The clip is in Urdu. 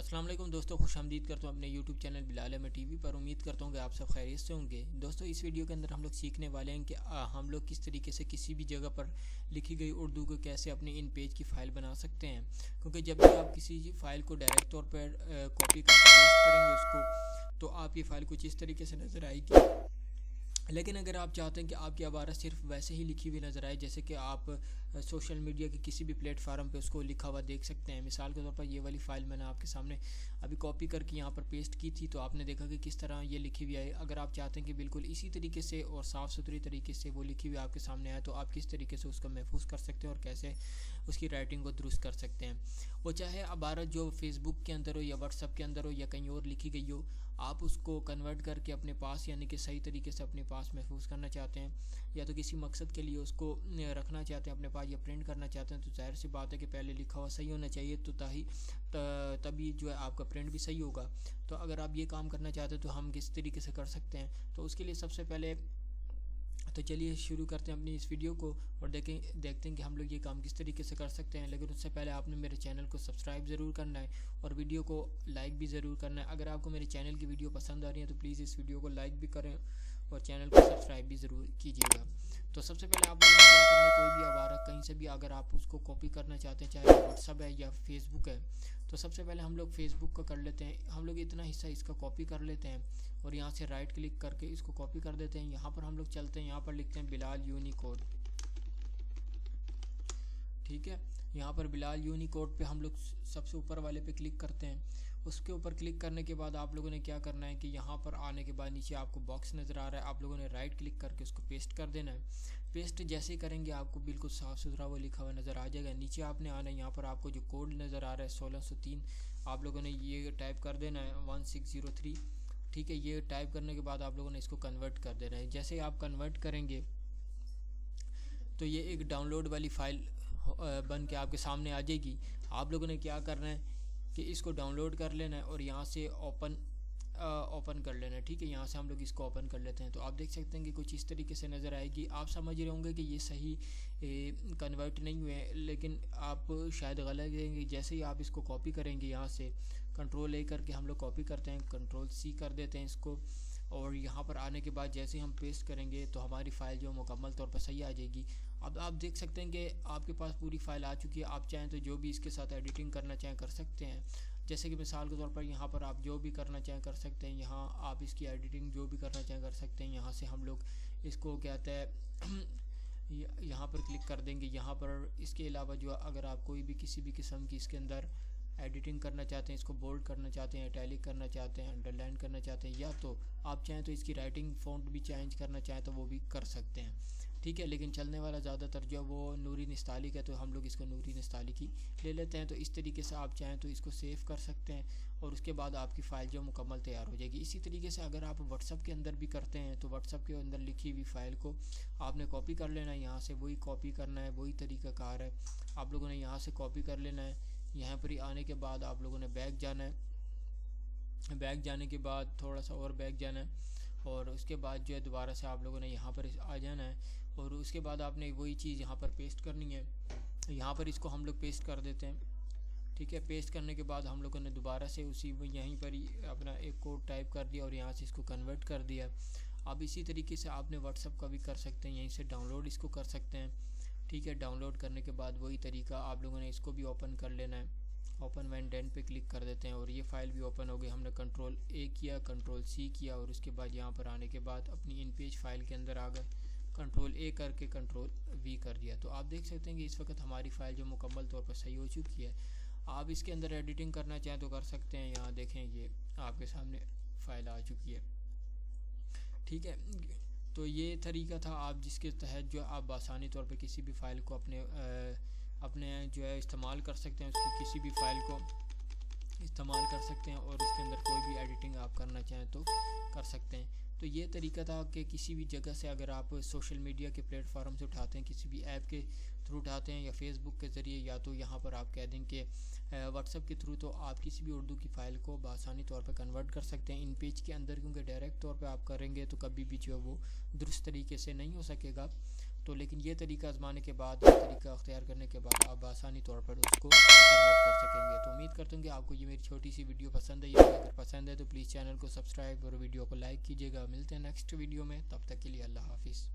السلام علیکم دوستو، خوش آمدید کرتا ہوں اپنے یوٹیوب چینل بلال احمد ٹی وی پر۔ امید کرتا ہوں کہ آپ سب خیریت سے ہوں گے۔ دوستو اس ویڈیو کے اندر ہم لوگ سیکھنے والے ہیں کہ ہم لوگ کس طریقے سے کسی بھی جگہ پر لکھی گئی اردو کو کیسے اپنے ان پیج کی فائل بنا سکتے ہیں، کیونکہ جب بھی آپ کسی فائل کو ڈائریکٹ طور پر کاپی کر کے پیسٹ کریں گے اس کو، تو آپ یہ فائل کچھ اس طریقے سے نظر آئے گی۔ لیکن اگر آپ چاہتے ہیں کہ آپ کی عبارت صرف ویسے ہی لکھی ہوئی نظر آئے جیسے کہ آپ سوشل میڈیا کے کسی بھی پلیٹ فارم پہ اس کو لکھا ہوا دیکھ سکتے ہیں، مثال کے طور پر یہ والی فائل میں نے آپ کے سامنے ابھی کاپی کر کے یہاں پر پیسٹ کی تھی، تو آپ نے دیکھا کہ کس طرح یہ لکھی ہوئی آئی۔ اگر آپ چاہتے ہیں کہ بالکل اسی طریقے سے اور صاف ستھری طریقے سے وہ لکھی ہوئی آپ کے سامنے آئے، تو آپ کس طریقے سے اس کو محفوظ کر سکتے ہیں اور کیسے اس کی رائٹنگ کو درست کر سکتے ہیں۔ وہ چاہے عبارت جو فیس بک کے اندر ہو یا واٹس ایپ کے اندر ہو یا کہیں اور لکھی گئی ہو، آپ اس کو کنورٹ کر کے اپنے پاس یعنی کہ صحیح طریقے سے اپنے پاس محفوظ کرنا چاہتے ہیں، یا تو کسی مقصد کے لیے اس کو رکھنا چاہتے ہیں اپنے پاس یا پرنٹ کرنا چاہتے ہیں، تو ظاہر سی بات ہے کہ پہلے لکھا ہوا صحیح ہونا چاہیے، تو تبھی جو ہے آپ کا پرنٹ بھی صحیح ہوگا۔ تو اگر آپ یہ کام کرنا چاہتے ہیں تو ہم کس طریقے سے کر سکتے ہیں، تو اس کے لیے سب سے پہلے تو چلیے شروع کرتے ہیں اپنی اس ویڈیو کو اور دیکھتے ہیں کہ ہم لوگ یہ کام کس طریقے سے کر سکتے ہیں۔ لیکن اس سے پہلے آپ نے میرے چینل کو سبسکرائب ضرور کرنا ہے اور ویڈیو کو لائک بھی ضرور کرنا ہے۔ اگر آپ کو میرے چینل کی ویڈیو پسند آ رہی ہے تو پلیز اس ویڈیو کو لائک بھی کریں اور چینل کو سبسکرائب بھی ضرور کیجیے گا۔ تو سب سے پہلے آپ لوگوں نے کیا کرنا ہے، کوئی بھی عبارت کہیں سے بھی اگر آپ اس کو کاپی کرنا چاہتے ہیں، چاہے واٹس ایپ ہے یا فیس بک ہے، تو سب سے پہلے ہم لوگ فیس بک کا کر لیتے ہیں۔ ہم لوگ اتنا حصہ اس کا کاپی کر لیتے ہیں اور یہاں سے رائٹ کلک کر کے اس کو کاپی کر دیتے ہیں۔ یہاں پر ہم لوگ چلتے ہیں، یہاں پر لکھتے ہیں بلال یونیکوڈ، ٹھیک ہے۔ یہاں پر بلال یونیکوڈ پہ ہم لوگ سب سے اوپر والے پہ کلک کرتے ہیں۔ اس کے اوپر کلک کرنے کے بعد آپ لوگوں نے کیا کرنا ہے کہ یہاں پر آنے کے بعد نیچے آپ کو باکس نظر آ رہا ہے، آپ لوگوں نے رائٹ کلک کر کے اس کو پیسٹ کر دینا ہے۔ پیسٹ جیسے ہی کریں گے آپ کو بالکل صاف ستھرا وہ لکھا ہوا نظر آ جائے گا۔ نیچے آپ نے آنا ہے، یہاں پر آپ کو جو کوڈ نظر آ رہا ہے 1603، آپ لوگوں نے یہ ٹائپ کر دینا ہے 1603، ٹھیک ہے۔ یہ ٹائپ کرنے کے بعد آپ لوگوں نے اس کو کنورٹ کر دینا ہے۔ جیسے ہی آپ کنورٹ کریں گے تو یہ ایک ڈاؤن لوڈ والی فائل بن کے آپ کے سامنے آ جائے گی۔ آپ لوگوں نے کیا کرنا ہے کہ اس کو ڈاؤن لوڈ کر لینا ہے اور یہاں سے اوپن کر لینا ہے، ٹھیک ہے۔ یہاں سے ہم لوگ اس کو اوپن کر لیتے ہیں تو آپ دیکھ سکتے ہیں کہ کچھ اس طریقے سے نظر آئے گی۔ آپ سمجھ رہے ہوں گے کہ یہ صحیح کنورٹ نہیں ہوئے ہیں، لیکن آپ شاید غلط دیں گے۔ جیسے ہی آپ اس کو کاپی کریں گے، یہاں سے کنٹرول اے کر کے ہم لوگ کاپی کرتے ہیں، کنٹرول سی کر دیتے ہیں اس کو، اور یہاں پر آنے کے بعد جیسے ہی ہم پیسٹ کریں گے تو ہماری فائل جو مکمل طور پر صحیح آ جائے گی۔ اب آپ دیکھ سکتے ہیں کہ آپ کے پاس پوری فائل آ چکی ہے۔ آپ چاہیں تو جو بھی اس کے ساتھ ایڈیٹنگ کرنا چاہیں کر سکتے ہیں، جیسے کہ مثال کے طور پر یہاں پر آپ جو بھی کرنا چاہیں کر سکتے ہیں۔ یہاں آپ اس کی ایڈیٹنگ جو بھی کرنا چاہیں کر سکتے ہیں۔ یہاں سے ہم لوگ اس کو کہتے ہیں یہاں پر کلک کر دیں گے۔ یہاں پر اس کے علاوہ جو اگر آپ کوئی بھی کسی بھی قسم کی اس کے اندر ایڈیٹنگ کرنا چاہتے ہیں، اس کو بولڈ کرنا چاہتے ہیں، ایٹیلک کرنا چاہتے ہیں، انڈر لائن کرنا چاہتے ہیں، یا تو آپ چاہیں تو اس کی رائٹنگ فونٹ بھی چینج کرنا چاہیں تو وہ بھی کر سکتے ہیں، ٹھیک ہے۔ لیکن چلنے والا زیادہ تر جو وہ نوری نستعلیق ہے تو ہم لوگ اس کو نوری نستعلیق ہی لے لیتے ہیں۔ تو اس طریقے سے آپ چاہیں تو اس کو سیو کر سکتے ہیں اور اس کے بعد آپ کی فائل جو مکمل تیار ہو جائے گی۔ اسی طریقے سے اگر آپ واٹس ایپ کے اندر بھی کرتے ہیں تو واٹس ایپ کے اندر لکھی ہوئی فائل کو آپ نے کاپی کر لینا ہے، یہاں سے وہی کاپی کرنا ہے، وہی طریقہ کار ہے۔ آپ لوگوں نے یہاں سے کاپی کر لینا ہے، یہاں پر ہی آنے کے بعد آپ لوگوں نے بیک جانا ہے، بیک جانے کے بعد تھوڑا سا اور بیک جانا ہے اور اس کے بعد جو ہے دوبارہ سے آپ لوگوں نے یہاں پر آ جانا ہے اور اس کے بعد آپ نے وہی چیز یہاں پر پیسٹ کرنی ہے۔ یہاں پر اس کو ہم لوگ پیسٹ کر دیتے ہیں، ٹھیک ہے۔ پیسٹ کرنے کے بعد ہم لوگوں نے دوبارہ سے اسی یہیں پر ہی اپنا ایک کوڈ ٹائپ کر دیا اور یہاں سے اس کو کنورٹ کر دیا۔ اب اسی طریقے سے آپ نے واٹس ایپ کا بھی کر سکتے ہیں، یہیں سے ڈاؤن لوڈ اس کو کر سکتے ہیں، ٹھیک ہے۔ ڈاؤن لوڈ کرنے کے بعد وہی طریقہ آپ لوگوں نے اس کو بھی اوپن کر لینا ہے، اوپن وین ڈین پہ کلک کر دیتے ہیں اور یہ فائل بھی اوپن ہو گئی۔ ہم نے کنٹرول اے کیا، کنٹرول سی کیا اور اس کے بعد یہاں پر آنے کے بعد اپنی ان پیج فائل کے اندر آ گئے، کنٹرول اے کر کے کنٹرول وی کر دیا۔ تو آپ دیکھ سکتے ہیں کہ اس وقت ہماری فائل جو مکمل طور پر صحیح ہو چکی ہے۔ آپ اس کے اندر ایڈیٹنگ کرنا چاہیں تو کر سکتے ہیں، یہاں دیکھیں یہ آپ کے سامنے فائل آ چکی ہے، ٹھیک ہے۔ تو یہ طریقہ تھا آپ جس کے تحت جو آپ بآسانی طور پہ کسی بھی فائل کو اپنے جو ہے استعمال کر سکتے ہیں، اس کی کسی بھی فائل کو استعمال کر سکتے ہیں اور اس کے اندر کوئی بھی ایڈیٹنگ آپ کرنا چاہیں تو کر سکتے ہیں۔ تو یہ طریقہ تھا کہ کسی بھی جگہ سے اگر آپ سوشل میڈیا کے پلیٹ فارم سے اٹھاتے ہیں، کسی بھی ایپ کے تھرو اٹھاتے ہیں یا فیس بک کے ذریعے یا تو یہاں پر آپ کہہ دیں کہ واٹس ایپ کے تھرو، تو آپ کسی بھی اردو کی فائل کو بآسانی طور پہ کنورٹ کر سکتے ہیں ان پیج کے اندر، کیونکہ ڈائریکٹ طور پہ آپ کریں گے تو کبھی بھی جو ہے وہ درست طریقے سے نہیں ہو سکے گا۔ تو لیکن یہ طریقہ آزمانے کے بعد، یہ طریقہ اختیار کرنے کے بعد آپ آسانی طور پر اس کو کنورٹ کر سکیں گے۔ تو امید کرتا ہوں کہ آپ کو یہ میری چھوٹی سی ویڈیو پسند ہے، اگر پسند ہے تو پلیز چینل کو سبسکرائب اور ویڈیو کو لائک کیجیے گا۔ ملتے ہیں نیکسٹ ویڈیو میں، تب تک کے لیے اللہ حافظ۔